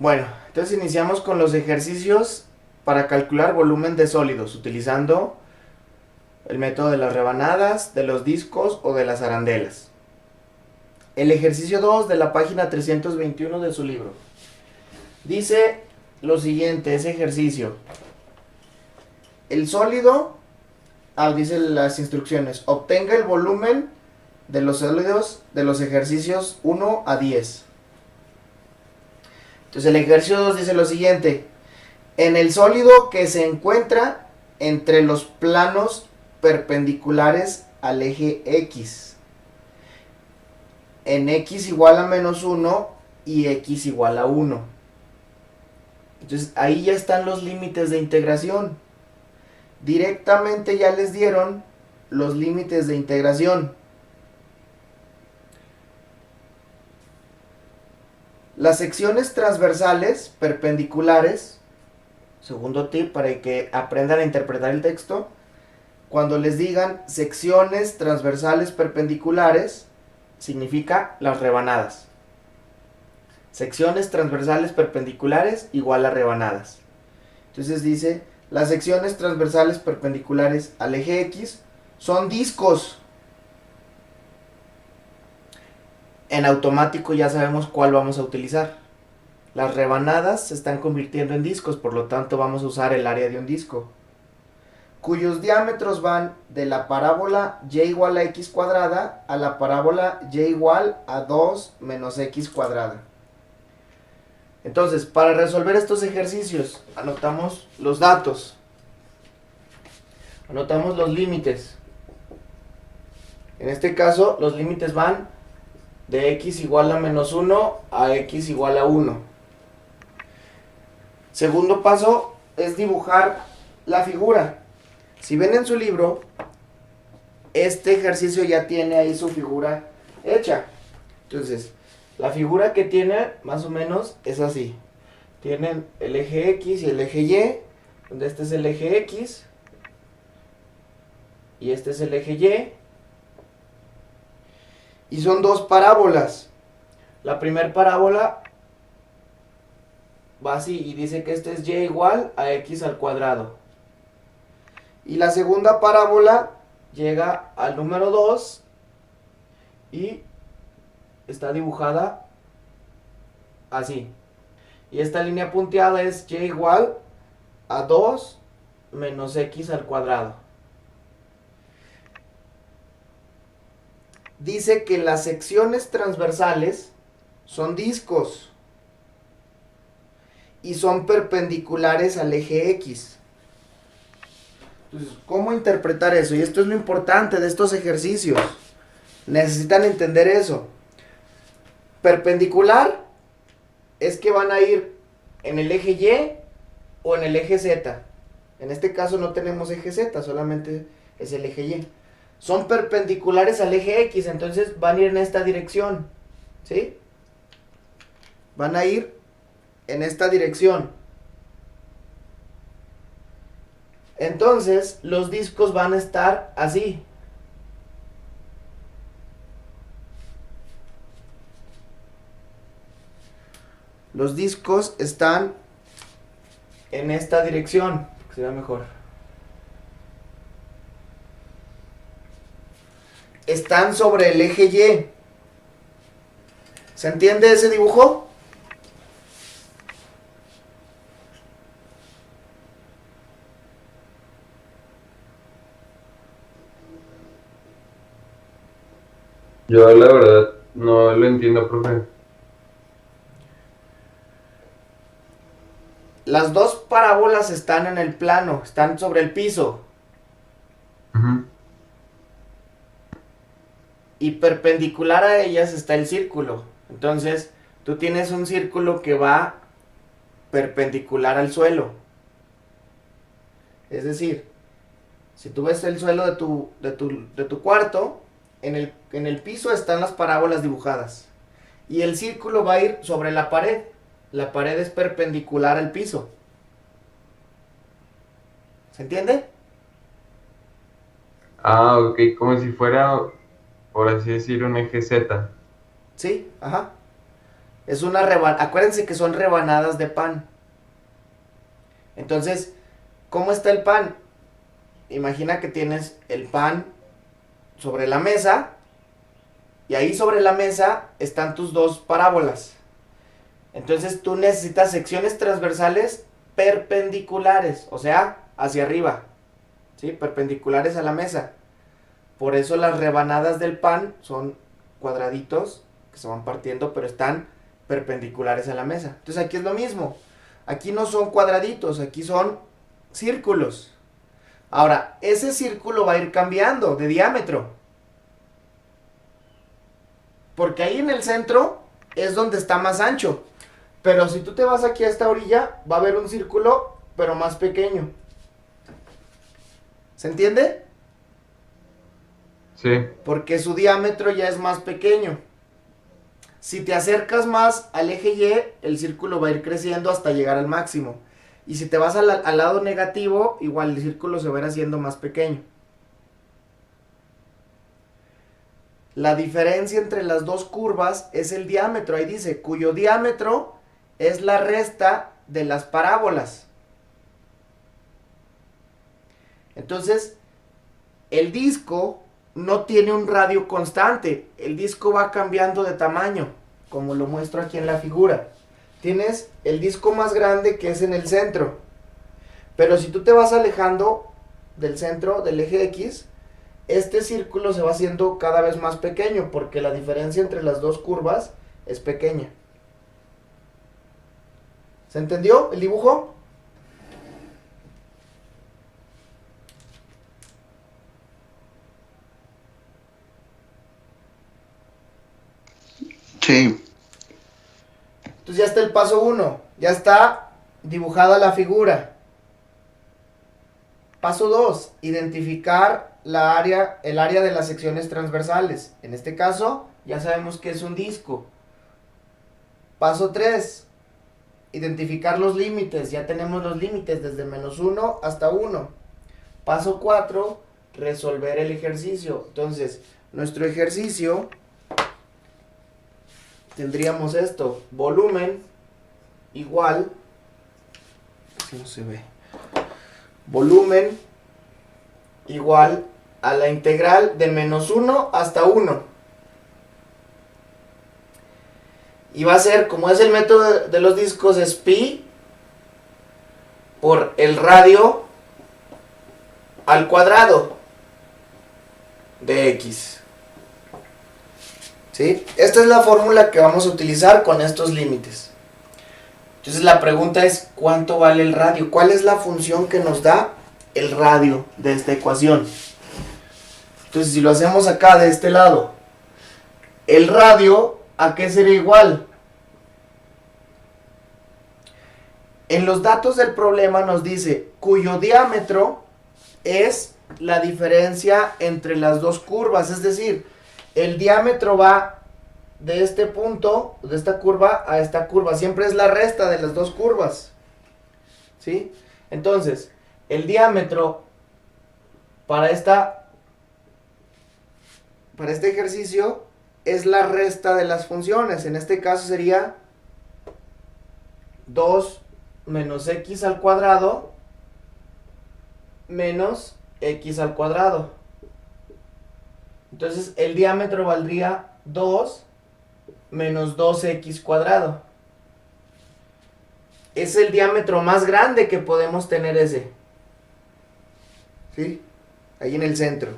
Bueno, entonces iniciamos con los ejercicios para calcular volumen de sólidos, utilizando el método de las rebanadas, de los discos o de las arandelas. El ejercicio 2 de la página 321 de su libro. Dice lo siguiente, ese ejercicio. El sólido, dice las instrucciones, obtenga el volumen de los sólidos de los ejercicios 1 a 10. Entonces el ejercicio 2 dice lo siguiente. En el sólido que se encuentra entre los planos perpendiculares al eje X, en X igual a menos 1 y X igual a 1. Entonces ahí ya están los límites de integración. Directamente ya les dieron los límites de integración. Las secciones transversales perpendiculares, segundo tip para que aprendan a interpretar el texto, cuando les digan secciones transversales perpendiculares, significa las rebanadas. Secciones transversales perpendiculares igual a rebanadas. Entonces dice, las secciones transversales perpendiculares al eje X son discos. En automático ya sabemos cuál vamos a utilizar. Las rebanadas se están convirtiendo en discos, por lo tanto vamos a usar el área de un disco, cuyos diámetros van de la parábola y igual a x cuadrada a la parábola y igual a 2 menos x cuadrada. Entonces, para resolver estos ejercicios, anotamos los datos, anotamos los límites. En este caso, los límites van de x igual a menos 1 a x igual a 1. Segundo paso es dibujar la figura. Si ven en su libro, este ejercicio ya tiene ahí su figura hecha. Entonces, la figura que tiene más o menos es así. Tienen el eje X y el eje Y, donde este es el eje X y este es el eje Y. Y son dos parábolas. La primera parábola va así y dice que este es y igual a x al cuadrado. Y la segunda parábola llega al número 2 y está dibujada así. Y esta línea punteada es y igual a 2 menos x al cuadrado. Dice que las secciones transversales son discos y son perpendiculares al eje X. Entonces, ¿cómo interpretar eso? Y esto es lo importante de estos ejercicios. Necesitan entender eso. Perpendicular es que van a ir en el eje Y o en el eje Z. En este caso no tenemos eje Z, solamente es el eje Y. Son perpendiculares al eje X, entonces van a ir en esta dirección. ¿Sí? Van a ir en esta dirección. Entonces, los discos van a estar así. Los discos están en esta dirección. Será mejor. Están sobre el eje Y. ¿Se entiende ese dibujo? Yo la verdad no lo entiendo, profe. Las dos parábolas están en el plano, están sobre el piso. Ujú. Y perpendicular a ellas está el círculo. Entonces, tú tienes un círculo que va perpendicular al suelo. Es decir, si tú ves el suelo de tu cuarto, en el piso están las parábolas dibujadas. Y el círculo va a ir sobre la pared. La pared es perpendicular al piso. ¿Se entiende? Ah, ok, como si fuera, por así decir, un eje Z. Sí, ajá. Acuérdense que son rebanadas de pan. Entonces, ¿cómo está el pan? Imagina que tienes el pan sobre la mesa y ahí sobre la mesa están tus dos parábolas. Entonces tú necesitas secciones transversales perpendiculares, o sea, hacia arriba, ¿sí? Perpendiculares a la mesa. Por eso las rebanadas del pan son cuadraditos que se van partiendo, pero están perpendiculares a la mesa. Entonces aquí es lo mismo. Aquí no son cuadraditos, aquí son círculos. Ahora, ese círculo va a ir cambiando de diámetro. Porque ahí en el centro es donde está más ancho. Pero si tú te vas aquí a esta orilla, va a haber un círculo, pero más pequeño. ¿Se entiende? Sí. Porque su diámetro ya es más pequeño. Si te acercas más al eje Y, el círculo va a ir creciendo hasta llegar al máximo. Y si te vas al lado negativo, igual el círculo se va a ir haciendo más pequeño. La diferencia entre las dos curvas es el diámetro. Ahí dice, cuyo diámetro es la resta de las parábolas. Entonces, el disco no tiene un radio constante. El disco va cambiando de tamaño, como lo muestro aquí en la figura. Tienes el disco más grande que es en el centro. Pero si tú te vas alejando del centro, del eje X, este círculo se va haciendo cada vez más pequeño porque la diferencia entre las dos curvas es pequeña. ¿Se entendió el dibujo? Sí. Entonces ya está el paso 1, ya está dibujada la figura. Paso 2, identificar el área de las secciones transversales. En este caso, ya sabemos que es un disco. Paso 3, identificar los límites. Ya tenemos los límites desde -1 hasta 1. Paso 4, resolver el ejercicio. Entonces, nuestro ejercicio tendríamos esto: volumen igual, si no se ve, volumen igual a la integral de -1 hasta 1. Y va a ser, como es el método de los discos, es pi por el radio al cuadrado de x. ¿Sí? Esta es la fórmula que vamos a utilizar con estos límites. Entonces la pregunta es, ¿cuánto vale el radio? ¿Cuál es la función que nos da el radio de esta ecuación? Entonces si lo hacemos acá de este lado, el radio, ¿a qué sería igual? En los datos del problema nos dice, cuyo diámetro es la diferencia entre las dos curvas, es decir, el diámetro va de este punto, de esta curva a esta curva, siempre es la resta de las dos curvas, ¿sí? Entonces, el diámetro para este ejercicio es la resta de las funciones. En este caso sería 2 menos x al cuadrado menos x al cuadrado. Entonces el diámetro valdría 2 menos 2x cuadrado. Es el diámetro más grande que podemos tener ese. ¿Sí? Ahí en el centro.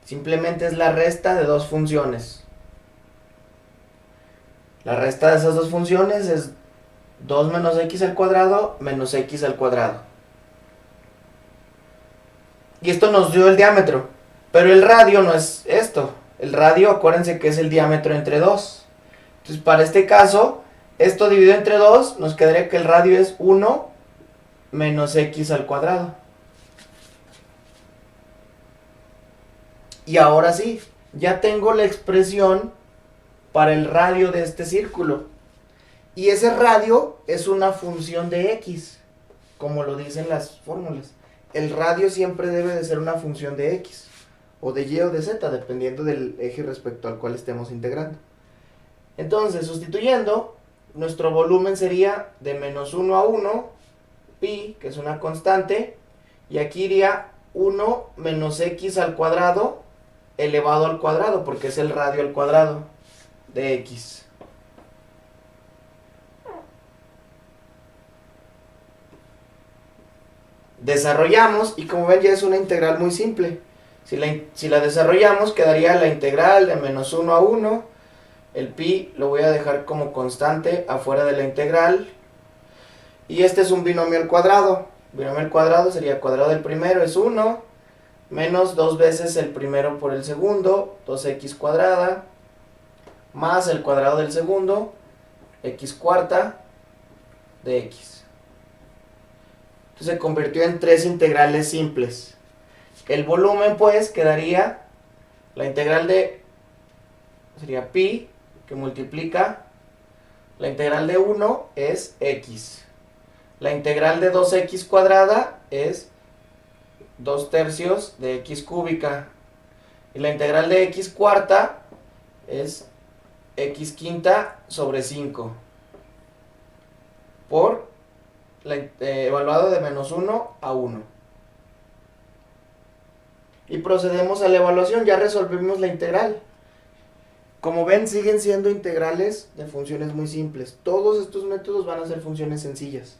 Simplemente es la resta de dos funciones. La resta de esas dos funciones es 2 menos x al cuadrado menos x al cuadrado. Y esto nos dio el diámetro. Pero el radio no es esto. El radio, acuérdense que es el diámetro entre 2. Entonces, para este caso, esto dividido entre 2, nos quedaría que el radio es 1 menos x al cuadrado. Y ahora sí, ya tengo la expresión para el radio de este círculo. Y ese radio es una función de x, como lo dicen las fórmulas. El radio siempre debe de ser una función de x, o de y o de z, dependiendo del eje respecto al cual estemos integrando. Entonces, sustituyendo, nuestro volumen sería de menos 1 a 1, pi, que es una constante, y aquí iría 1 menos x al cuadrado elevado al cuadrado, porque es el radio al cuadrado de x. Desarrollamos y como ven ya es una integral muy simple. Si la desarrollamos quedaría la integral de menos 1 a 1. El pi lo voy a dejar como constante afuera de la integral. Y este es un binomio al cuadrado. Binomio al cuadrado sería cuadrado del primero es 1, menos 2 veces el primero por el segundo, 2x cuadrada, más el cuadrado del segundo, x cuarta de x. Entonces se convirtió en tres integrales simples. El volumen pues quedaría la integral de, sería pi, que multiplica, la integral de 1 es x. La integral de 2x cuadrada es 2 tercios de x cúbica. Y la integral de x cuarta es x quinta sobre 5. Por evaluado de menos 1 a 1. Y procedemos a la evaluación, ya resolvimos la integral. Como ven, siguen siendo integrales de funciones muy simples. Todos estos métodos van a ser funciones sencillas.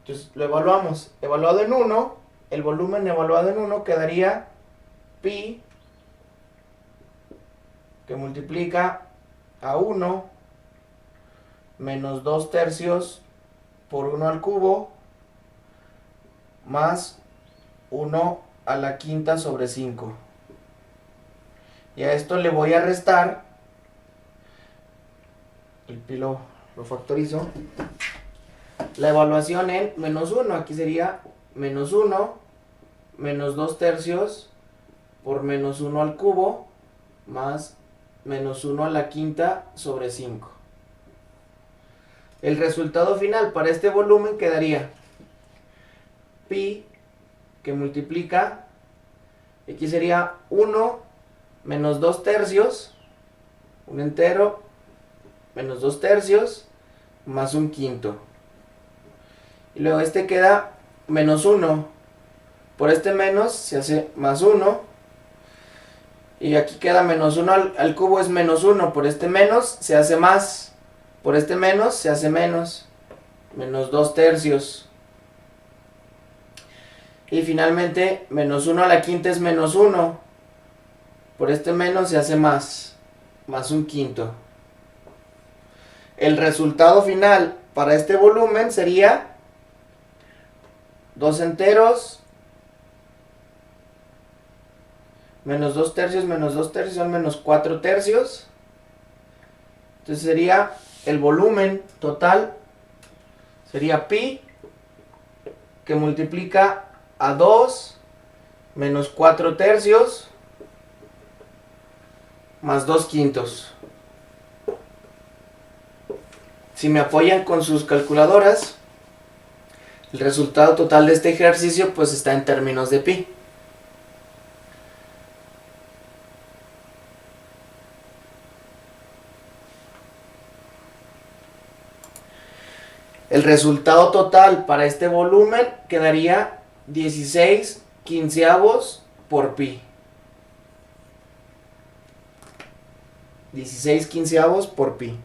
Entonces lo evaluamos. Evaluado en 1, el volumen evaluado en 1 quedaría pi, que multiplica a 1 menos 2 tercios por 1 al cubo más 1 a la quinta sobre 5. Y a esto le voy a restar, el pi lo factorizo, la evaluación en menos 1. Aquí sería menos 1 menos 2 tercios por menos 1 al cubo más menos 1 a la quinta sobre 5. El resultado final para este volumen quedaría pi, que multiplica, aquí sería 1 menos 2 tercios, un entero, menos 2 tercios, más un quinto. Y luego este queda menos 1. Por este menos se hace más 1. Y aquí queda menos 1 al cubo es menos 1. Por este menos se hace más. Por este menos se hace menos. Menos 2 tercios. Y finalmente menos 1 a la quinta es menos 1. Por este menos se hace más. Más un quinto. El resultado final para este volumen sería 2 enteros menos 2 tercios son menos 4 tercios. Entonces sería el volumen total, sería pi, que multiplica a 2 menos 4 tercios más 2 quintos. Si me apoyan con sus calculadoras, el resultado total de este ejercicio pues está en términos de pi. El resultado total para este volumen quedaría 16 quinceavos por pi. 16 quinceavos por pi.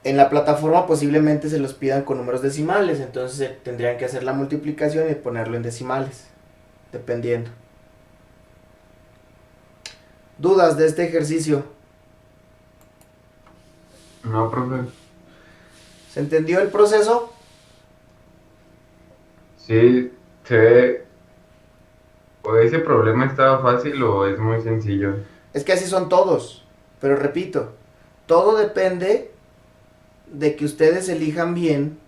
En la plataforma posiblemente se los pidan con números decimales, entonces tendrían que hacer la multiplicación y ponerlo en decimales, dependiendo. ¿Dudas de este ejercicio? No, profe. ¿Se entendió el proceso? Sí, se ve. ¿O ese problema estaba fácil o es muy sencillo? Es que así son todos, pero repito, todo depende de que ustedes elijan bien